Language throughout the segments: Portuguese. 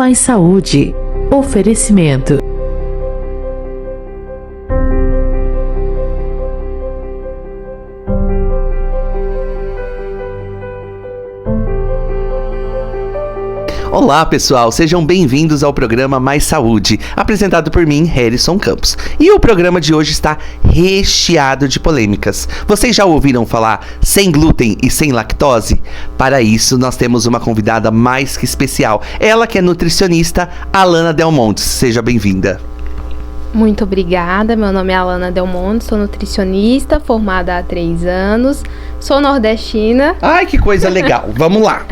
Mais Saúde. Oferecimento. Olá pessoal, sejam bem-vindos ao programa Mais Saúde, apresentado por mim, Harrison Campos. E o programa de hoje está recheado de polêmicas. Vocês já ouviram falar sem glúten e sem lactose? Para isso, nós temos uma convidada mais que especial. Ela que é nutricionista, Alana Del Montes. Seja bem-vinda. Muito obrigada, meu nome é Alana Del Montes, sou nutricionista, formada há 3 anos, sou nordestina. Ai, que coisa legal, vamos lá.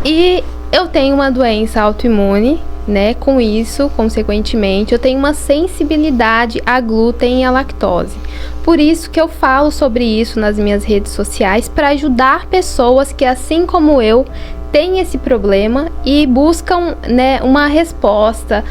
E eu tenho uma doença autoimune, né? Com isso, consequentemente, eu tenho uma sensibilidade a glúten e a lactose. Por isso que eu falo sobre isso nas minhas redes sociais, para ajudar pessoas que, assim como eu, têm esse problema e buscam, né, uma resposta,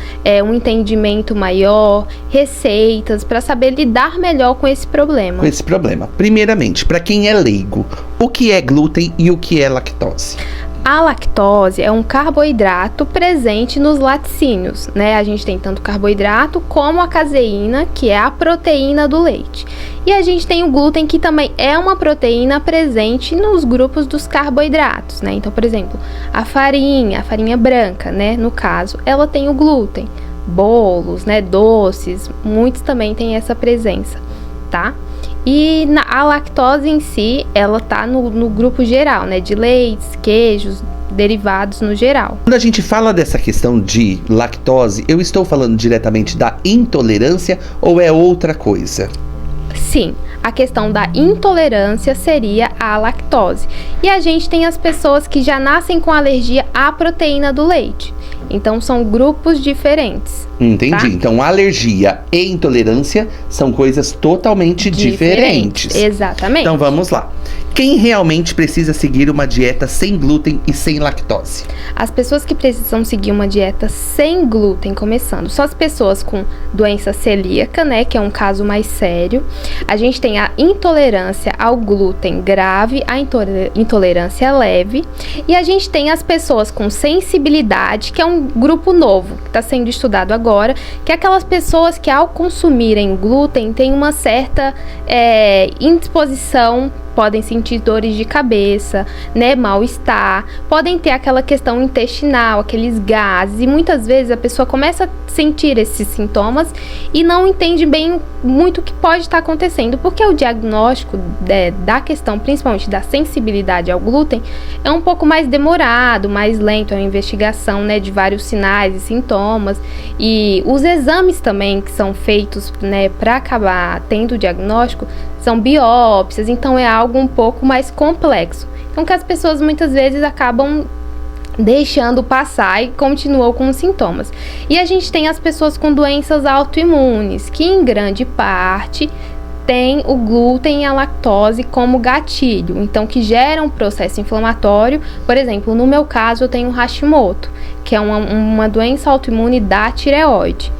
um entendimento maior, receitas, para saber lidar melhor com esse problema. Com esse problema. Primeiramente, para quem é leigo, o que é glúten e o que é lactose? A lactose é um carboidrato presente nos laticínios, né? A gente tem tanto carboidrato como a caseína, que é a proteína do leite. E a gente tem o glúten, que também é uma proteína presente nos grupos dos carboidratos, né? Então, por exemplo, a farinha branca, né? No caso, ela tem o glúten. Bolos, né? Doces, muitos também têm essa presença, tá? E a lactose em si, ela tá no grupo geral, né? De leites, queijos, derivados no geral. Quando a gente fala dessa questão de lactose, eu estou falando diretamente da intolerância ou é outra coisa? Sim, a questão da intolerância seria a lactose. E a gente tem as pessoas que já nascem com alergia à proteína do leite. Então, são grupos diferentes. Entendi. Tá? Então, alergia e intolerância são coisas totalmente diferentes. Exatamente. Então, vamos lá. Quem realmente precisa seguir uma dieta sem glúten e sem lactose? As pessoas que precisam seguir uma dieta sem glúten, começando, são as pessoas com doença celíaca, né, que é um caso mais sério. A gente tem a intolerância ao glúten grave, a intolerância leve. E a gente tem as pessoas com sensibilidade, que é um grupo novo, que está sendo estudado agora, que é aquelas pessoas que, ao consumirem glúten, têm uma certa indisposição, podem sentir dores de cabeça, né, mal-estar, podem ter aquela questão intestinal, aqueles gases, e muitas vezes a pessoa começa a sentir esses sintomas e não entende bem muito o que pode estar acontecendo, porque o diagnóstico da questão, principalmente da sensibilidade ao glúten, é um pouco mais demorado, mais lento, é uma investigação, né, de vários sinais e sintomas, e os exames também que são feitos, né, para acabar tendo o diagnóstico, são biópsias, então é algo um pouco mais complexo. Então, que as pessoas muitas vezes acabam deixando passar e continuam com os sintomas. E a gente tem as pessoas com doenças autoimunes, que em grande parte tem o glúten e a lactose como gatilho, então que gera um processo inflamatório. Por exemplo, no meu caso eu tenho Hashimoto, que é uma doença autoimune da tireoide.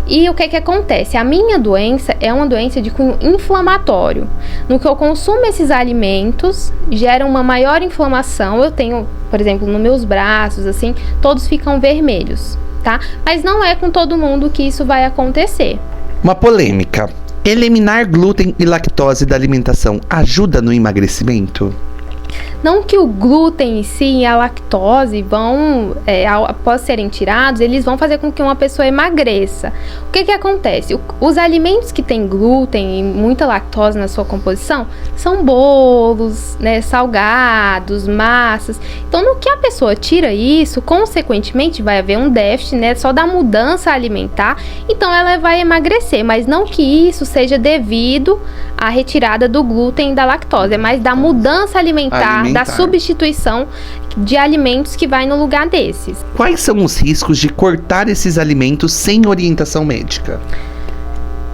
E o que acontece? A minha doença é uma doença de cunho inflamatório. No que eu consumo esses alimentos, gera uma maior inflamação. Eu tenho, por exemplo, nos meus braços, assim, todos ficam vermelhos, tá? Mas não é com todo mundo que isso vai acontecer. Uma polêmica. Eliminar glúten e lactose da alimentação ajuda no emagrecimento? Não que o glúten em si e a lactose vão, após serem tirados, eles vão fazer com que uma pessoa emagreça. O que acontece? Os alimentos que têm glúten e muita lactose na sua composição são bolos, né, salgados, massas. Então, no que a pessoa tira isso, consequentemente vai haver um déficit, né, só da mudança alimentar. Então, ela vai emagrecer, mas não que isso seja devido à retirada do glúten e da lactose, é mais da mudança alimentar, da substituição de alimentos que vai no lugar desses. Quais são os riscos de cortar esses alimentos sem orientação médica?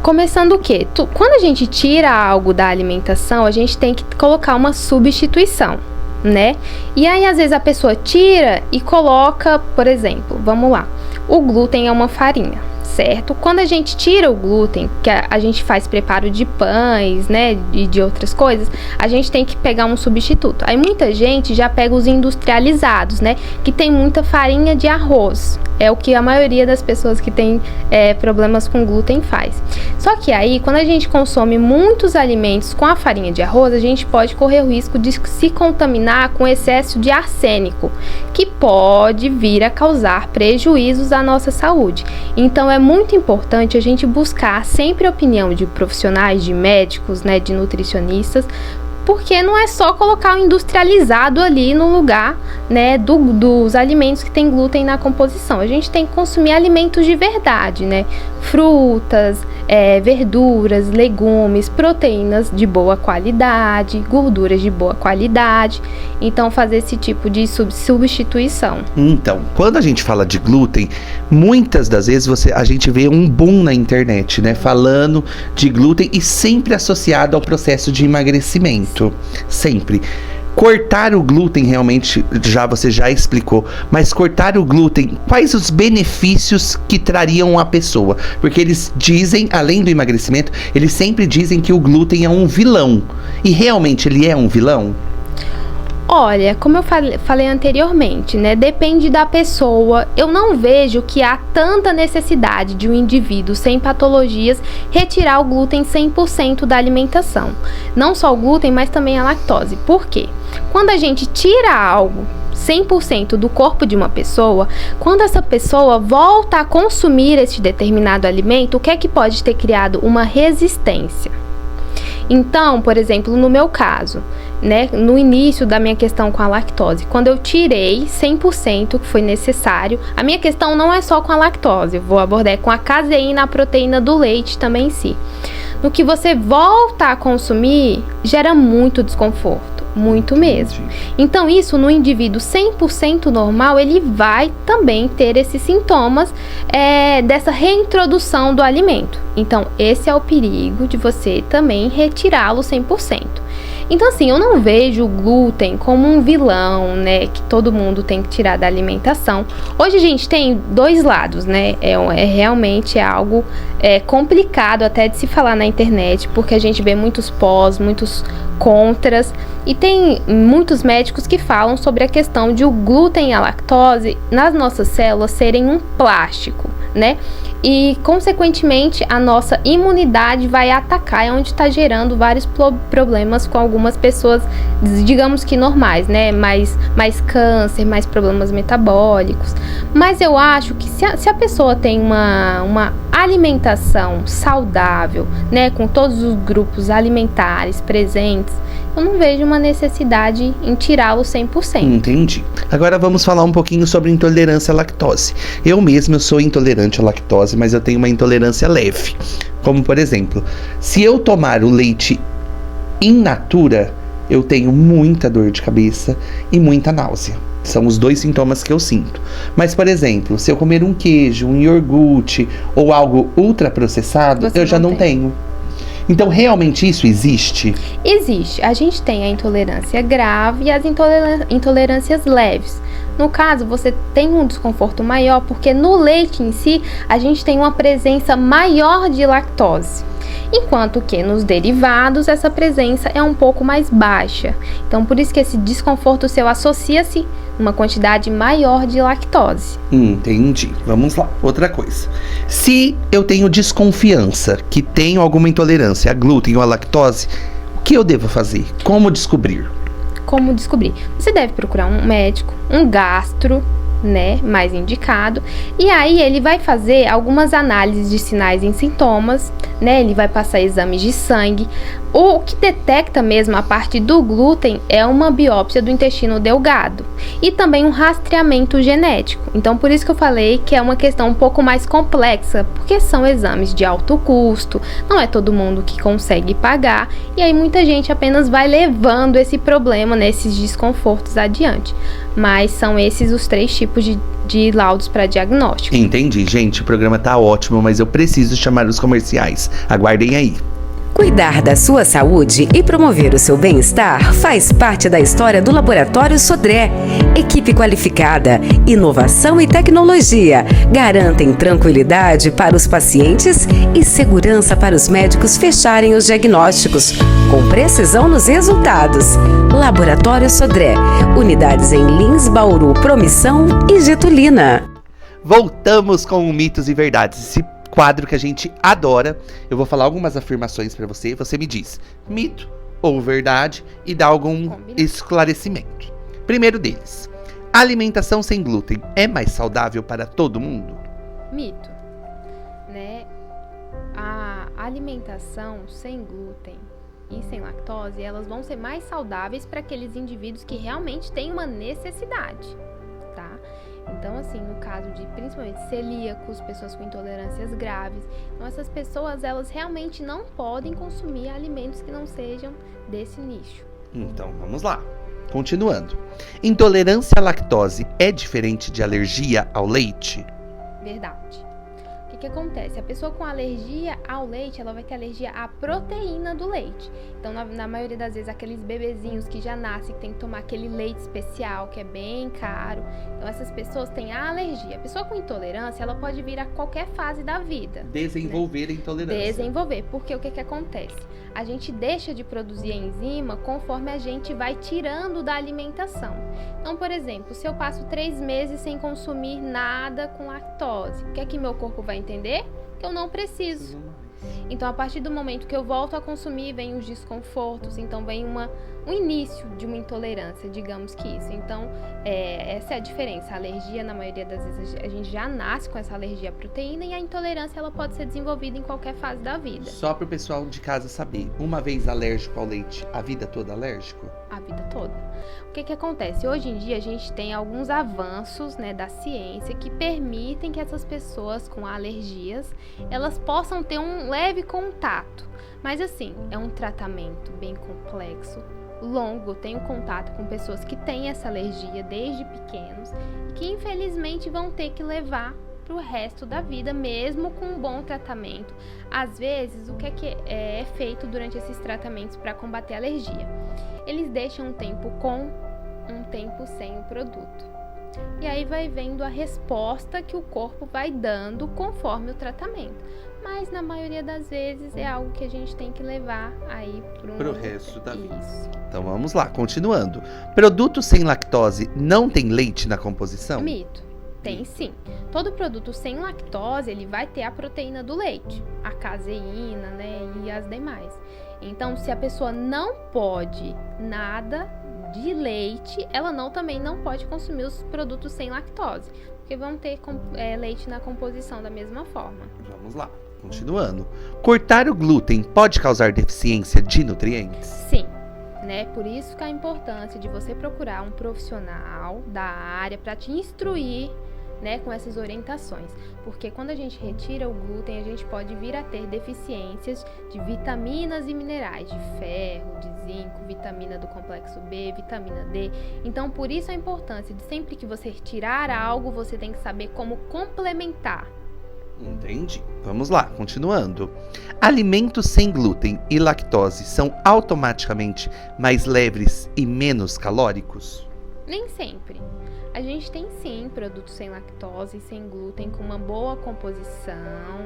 Começando o quê? Quando a gente tira algo da alimentação, a gente tem que colocar uma substituição, né? E aí, às vezes, a pessoa tira e coloca, por exemplo, vamos lá, o glúten é uma farinha, certo? Quando a gente tira o glúten, que a gente faz preparo de pães, né, e de outras coisas, a gente tem que pegar um substituto. Aí muita gente já pega os industrializados, né, que tem muita farinha de arroz. É o que a maioria das pessoas que tem problemas com glúten faz. Só que aí, quando a gente consome muitos alimentos com a farinha de arroz, a gente pode correr o risco de se contaminar com excesso de arsênico, que pode vir a causar prejuízos à nossa saúde. Então, é muito importante a gente buscar sempre a opinião de profissionais, de médicos, né, de nutricionistas, porque não é só colocar o industrializado ali no lugar, né, dos alimentos que tem glúten na composição. A gente tem que consumir alimentos de verdade, né? Frutas, verduras, legumes, proteínas de boa qualidade, gorduras de boa qualidade. Então, fazer esse tipo de substituição. Então, quando a gente fala de glúten, muitas das vezes a gente vê um boom na internet, né? Falando de glúten e sempre associado ao processo de emagrecimento. Sempre. Cortar o glúten realmente, você já explicou, mas cortar o glúten, quais os benefícios que trariam à pessoa? Porque eles dizem, além do emagrecimento, eles sempre dizem que o glúten é um vilão. E realmente ele é um vilão? Olha, como eu falei anteriormente, né, depende da pessoa. Eu não vejo que há tanta necessidade de um indivíduo sem patologias retirar o glúten 100% da alimentação. Não só o glúten, mas também a lactose. Por quê? Quando a gente tira algo 100% do corpo de uma pessoa, quando essa pessoa volta a consumir esse determinado alimento, o que é que pode ter criado? Uma resistência. Então, por exemplo, no meu caso, né, no início da minha questão com a lactose, quando eu tirei 100% que foi necessário, a minha questão não é só com a lactose, eu vou abordar com a caseína, a proteína do leite também em si. No que você volta a consumir, gera muito desconforto, muito mesmo. Então isso no indivíduo 100% normal, ele vai também ter esses sintomas dessa reintrodução do alimento. Então esse é o perigo de você também retirá-lo 100%. Então assim, eu não vejo o glúten como um vilão, né, que todo mundo tem que tirar da alimentação. Hoje a gente tem dois lados, né, realmente algo complicado até de se falar na internet, porque a gente vê muitos pós, muitos contras, e tem muitos médicos que falam sobre a questão de o glúten e a lactose nas nossas células serem um plástico, né? E, consequentemente, a nossa imunidade vai atacar, é onde está gerando vários problemas com algumas pessoas, digamos que normais, né? Mais câncer, mais problemas metabólicos. Mas eu acho que se a pessoa tem uma alimentação saudável, né? Com todos os grupos alimentares presentes, eu não vejo uma necessidade em tirá-lo 100%. Entendi. Agora vamos falar um pouquinho sobre intolerância à lactose. Eu sou intolerante à lactose, mas eu tenho uma intolerância leve. Como, por exemplo, se eu tomar o leite in natura, eu tenho muita dor de cabeça e muita náusea. São os dois sintomas que eu sinto. Mas, por exemplo, se eu comer um queijo, um iogurte ou algo ultraprocessado, eu já não tenho. Então, realmente isso existe? Existe. A gente tem a intolerância grave e as intolerâncias leves. No caso, você tem um desconforto maior porque no leite em si, a gente tem uma presença maior de lactose. Enquanto que nos derivados, essa presença é um pouco mais baixa. Então, por isso que esse desconforto seu associa-se uma quantidade maior de lactose. Entendi. Vamos lá. Outra coisa. Se eu tenho desconfiança que tenho alguma intolerância a glúten ou a lactose, o que eu devo fazer? Como descobrir? Como descobrir? Você deve procurar um médico, um gastro, né, mais indicado, e aí ele vai fazer algumas análises de sinais e sintomas, né, ele vai passar exames de sangue. O que detecta mesmo a parte do glúten é uma biópsia do intestino delgado e também um rastreamento genético. Então, por isso que eu falei que é uma questão um pouco mais complexa, porque são exames de alto custo, não é todo mundo que consegue pagar, e aí muita gente apenas vai levando esse problema, né, esses desconfortos adiante. Mas são esses os 3 tipos de laudos para diagnóstico. Entendi, gente, o programa tá ótimo, mas eu preciso chamar os comerciais. Aguardem aí. Cuidar da sua saúde e promover o seu bem-estar faz parte da história do Laboratório Sodré. Equipe qualificada, inovação e tecnologia garantem tranquilidade para os pacientes e segurança para os médicos fecharem os diagnósticos, com precisão nos resultados. Laboratório Sodré, unidades em Lins, Bauru, Promissão e Getulina. Voltamos com o Mitos e Verdades, esse quadro que a gente adora. Eu vou falar algumas afirmações pra você, você me diz mito ou verdade e dá algum esclarecimento. Primeiro deles, a alimentação sem glúten é mais saudável para todo mundo? Mito, né? A alimentação sem glúten e sem lactose, elas vão ser mais saudáveis para aqueles indivíduos que realmente têm uma necessidade, tá? Então, assim, no caso de principalmente celíacos, pessoas com intolerâncias graves, então essas pessoas, elas realmente não podem consumir alimentos que não sejam desse nicho. Então, vamos lá. Continuando. Intolerância à lactose é diferente de alergia ao leite? Verdade. O que acontece? A pessoa com alergia ao leite, ela vai ter alergia à proteína do leite. Então, na maioria das vezes, aqueles bebezinhos que já nascem, que tem que tomar aquele leite especial, que é bem caro. Então, essas pessoas têm a alergia. A pessoa com intolerância, ela pode vir a qualquer fase da vida. Desenvolver a intolerância. Desenvolver. Porque o que acontece? A gente deixa de produzir a enzima conforme a gente vai tirando da alimentação. Então, por exemplo, se eu passo 3 meses sem consumir nada com lactose, o que é que meu corpo vai entender? Que eu não preciso. Então, a partir do momento que eu volto a consumir, vem os desconfortos, então vem um início de uma intolerância, digamos que isso. Então, essa é a diferença. A alergia, na maioria das vezes, a gente já nasce com essa alergia à proteína e a intolerância, ela pode ser desenvolvida em qualquer fase da vida. Só para o pessoal de casa saber, uma vez alérgico ao leite, a vida toda alérgico? A vida toda. O que acontece? Hoje em dia a gente tem alguns avanços, né, da ciência que permitem que essas pessoas com alergias, elas possam ter um leve contato. Mas assim, é um tratamento bem complexo, longo. Tenho contato com pessoas que têm essa alergia desde pequenos e que infelizmente vão ter que levar para o resto da vida, mesmo com um bom tratamento. Às vezes, o que é feito durante esses tratamentos para combater a alergia? Eles deixam um tempo com, um tempo sem o produto. E aí vai vendo a resposta que o corpo vai dando conforme o tratamento. Mas na maioria das vezes é algo que a gente tem que levar aí pro resto da vida. Isso. Então vamos lá, continuando. Produto sem lactose não tem leite na composição? Mito. Tem sim. Todo produto sem lactose, ele vai ter a proteína do leite, a caseína, né, e as demais. Então, se a pessoa não pode nada de leite, ela também não pode consumir os produtos sem lactose, porque vão ter leite na composição da mesma forma. Vamos lá, continuando. Cortar o glúten pode causar deficiência de nutrientes? Sim. Né? Por isso que a importância de você procurar um profissional da área para te instruir, né, com essas orientações, porque quando a gente retira o glúten, a gente pode vir a ter deficiências de vitaminas e minerais, de ferro, de zinco, vitamina do complexo B, vitamina D. Então, por isso a importância de sempre que você retirar algo, você tem que saber como complementar. Entendi. Vamos lá, continuando. Alimentos sem glúten e lactose são automaticamente mais leves e menos calóricos? Nem sempre. A gente tem sim produtos sem lactose e sem glúten com uma boa composição,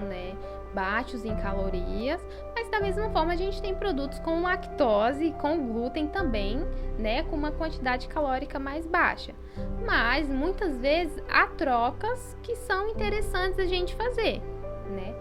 né? Baixos em calorias, mas da mesma forma a gente tem produtos com lactose e com glúten também, né? Com uma quantidade calórica mais baixa. Mas muitas vezes há trocas que são interessantes a gente fazer, né?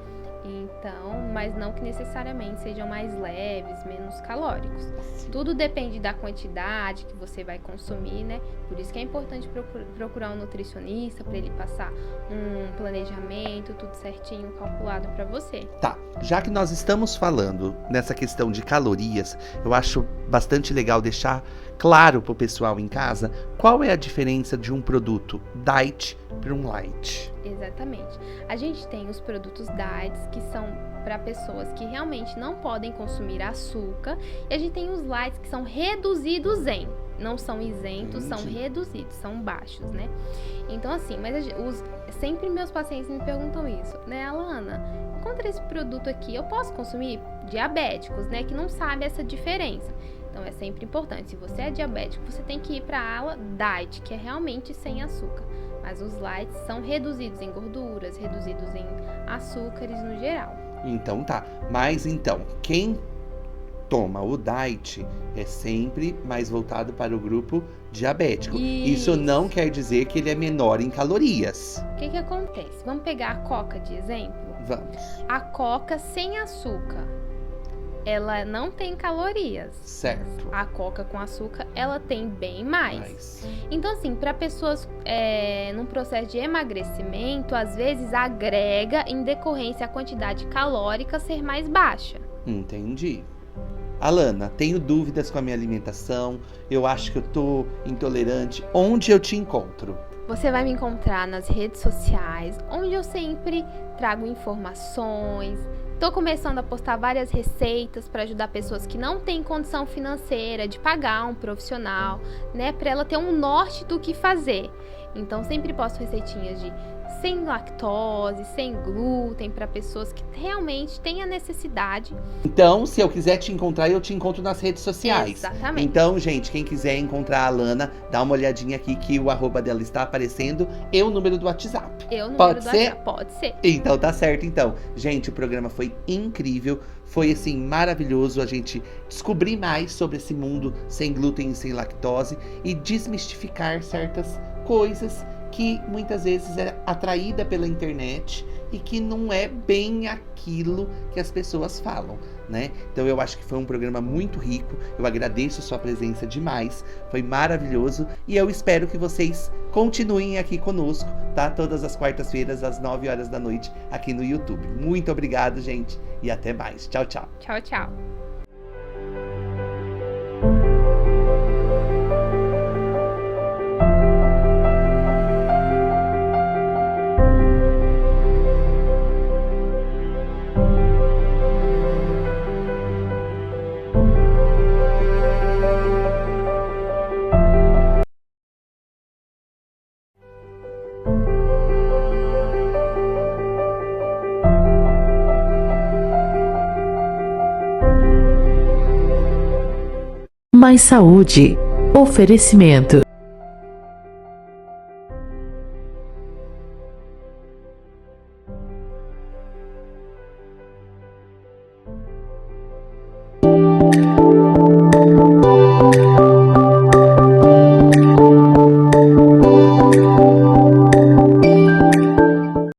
Então, mas não que necessariamente sejam mais leves, menos calóricos. Tudo depende da quantidade que você vai consumir, né? Por isso que é importante procurar um nutricionista para ele passar um planejamento, tudo certinho, calculado para você. Tá, já que nós estamos falando nessa questão de calorias, eu acho bastante legal deixar claro pro pessoal em casa qual é a diferença de um produto diet para um light. Exatamente. A gente tem os produtos diets que são para pessoas que realmente não podem consumir açúcar, e a gente tem os lights que são reduzidos em. não são isentos, são reduzidos, são baixos, né? Então, assim, mas sempre meus pacientes me perguntam isso, né? Alana, contra esse produto aqui, eu posso consumir? Diabéticos, né? Que não sabem essa diferença. Então, é sempre importante. Se você é diabético, você tem que ir para a ala diet, que é realmente sem açúcar. Mas os lights são reduzidos em gorduras, reduzidos em açúcares no geral. Então tá. Mas então, quem toma o diet é sempre mais voltado para o grupo diabético. Isso não quer dizer que ele é menor em calorias. O que acontece? Vamos pegar a Coca de exemplo? Vamos. A Coca sem açúcar, ela não tem calorias. Certo. A Coca com açúcar, ela tem bem mais. Então, assim, para pessoas num processo de emagrecimento, às vezes agrega em decorrência a quantidade calórica ser mais baixa. Entendi. Alana, tenho dúvidas com a minha alimentação, eu acho que eu tô intolerante. Onde eu te encontro? Você vai me encontrar nas redes sociais, onde eu sempre trago informações. Tô começando a postar várias receitas para ajudar pessoas que não têm condição financeira de pagar um profissional, né? Para ela ter um norte do que fazer. Então, sempre posto receitinhas de sem lactose, sem glúten, para pessoas que realmente têm a necessidade. Então, se eu quiser te encontrar, eu te encontro nas redes sociais. Exatamente. Então, gente, quem quiser encontrar a Alana, dá uma olhadinha aqui que o arroba dela está aparecendo e o número do WhatsApp. Pode ser? Pode ser. Então, tá certo. Então, gente, o programa foi incrível. Foi, assim, maravilhoso a gente descobrir mais sobre esse mundo sem glúten e sem lactose e desmistificar certas coisas que muitas vezes é atraída pela internet e que não é bem aquilo que as pessoas falam, né? Então eu acho que foi um programa muito rico, eu agradeço a sua presença demais, foi maravilhoso e eu espero que vocês continuem aqui conosco, tá? Todas as quartas-feiras às 9 horas da noite aqui no YouTube. Muito obrigado, gente, e até mais. Tchau, tchau. Tchau, tchau. Mais Saúde. Oferecimento.